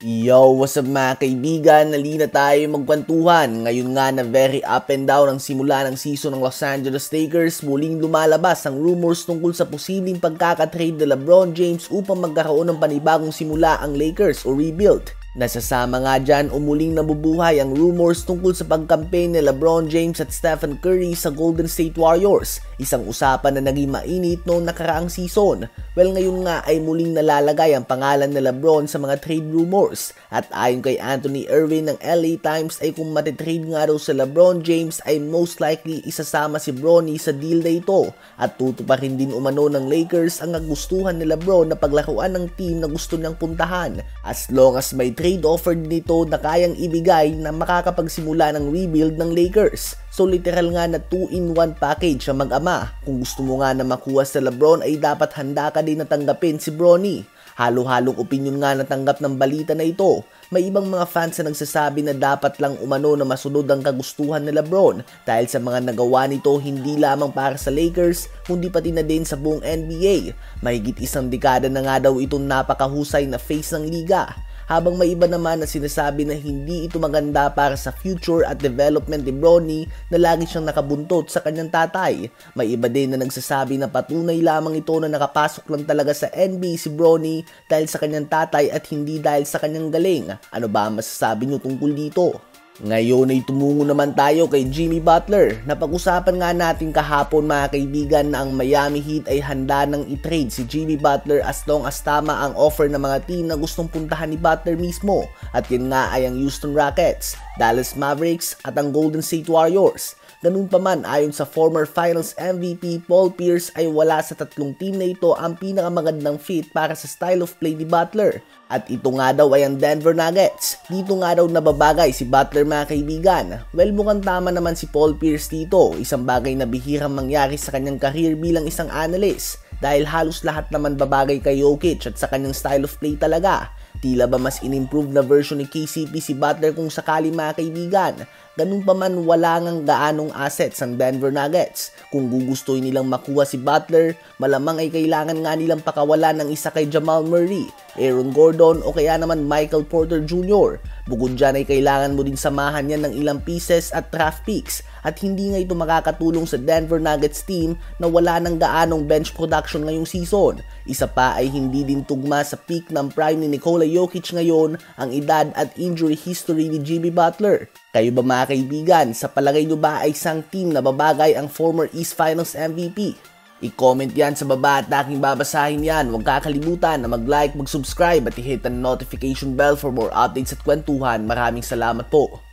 Yo, what's up mga kaibigan? Nalina tayo magkwentuhan. Ngayon nga na very up and down ang simula ng season ng Los Angeles Lakers, muling lumalabas ang rumors tungkol sa posibleng pagkakatrade ni LeBron James upang magkaroon ng panibagong simula ang Lakers o rebuild. Nasasama nga dyan o muling nabubuhay ang rumors tungkol sa pag-campaign ni LeBron James at Stephen Curry sa Golden State Warriors, isang usapan na naging mainit noong nakaraang season. Well, ngayon nga ay muling nalalagay ang pangalan ni LeBron sa mga trade rumors, at ayon kay Anthony Irwin ng LA Times ay kung matitrade nga daw sa LeBron James ay most likely isasama si Bronny sa deal na ito, at tutuparin din umano ng Lakers ang nagustuhan ni LeBron na paglaruan ng team na gusto niyang puntahan, as long as may trade offer nito na kayang ibigay na makakapagsimula ng rebuild ng Lakers. So literal nga na 2-in-1 package ang mag-ama. Kung gusto mo nga na makuha sa LeBron ay dapat handa ka din na tanggapin si Bronny. Halo-halong opinion nga natanggap ng balita na ito. May ibang mga fans na nagsasabi na dapat lang umano na masunod ang kagustuhan ni LeBron dahil sa mga nagawa nito hindi lamang para sa Lakers kundi pati na din sa buong NBA. Mahigit isang dekada na nga daw itong napakahusay na face ng liga. Habang may iba naman na sinasabi na hindi ito maganda para sa future at development ni Bronny na lagi siyang nakabuntot sa kanyang tatay. May iba din na nagsasabi na patunay lamang ito na nakapasok lang talaga sa NBA si Bronny dahil sa kanyang tatay at hindi dahil sa kanyang galing. Ano ba masasabi niyo tungkol dito? Ngayon ay tumungo naman tayo kay Jimmy Butler. Napag-usapan nga natin kahapon mga kaibigan na ang Miami Heat ay handa nang i-trade si Jimmy Butler as long as tama ang offer ng mga team na gustong puntahan ni Butler mismo. At yun nga ay ang Houston Rockets, Dallas Mavericks at ang Golden State Warriors. Ganun pa man, ayon sa former Finals MVP Paul Pierce ay wala sa tatlong team na ito ang pinakamagandang fit para sa style of play ni Butler. At ito nga daw ay ang Denver Nuggets. Dito nga daw nababagay si Butler mga kaibigan. Well, mukhang tama naman si Paul Pierce dito. Isang bagay na bihirang mangyari sa kanyang career bilang isang analyst. Dahil halos lahat naman babagay kay Jokic at sa kanyang style of play talaga. Tila ba mas in-improve na version ni KCP si Butler kung sakali mga kaibigan? Ganun pa man wala ngang gaanong assets ang Denver Nuggets. Kung gugustuhin nilang makuha si Butler, malamang ay kailangan nga nilang pakawalan ng isa kay Jamal Murray, Aaron Gordon o kaya naman Michael Porter Jr. Bukod dyan ay kailangan mo din samahan yan ng ilang pieces at draft picks, at hindi nga ito makakatulong sa Denver Nuggets team na wala ng gaanong bench production ngayong season. Isa pa ay hindi din tugma sa peak ng prime ni Nikola Jokic ngayon ang edad at injury history ni Jimmy Butler. Kayo ba mga kaibigan, sa palagay nyo ba ay isang team na babagay ang former East Finals MVP? I-comment yan sa baba at aking babasahin yan. Huwag kakalimutan na mag-like, mag-subscribe at i-hit ang notification bell for more updates at kwentuhan. Maraming salamat po.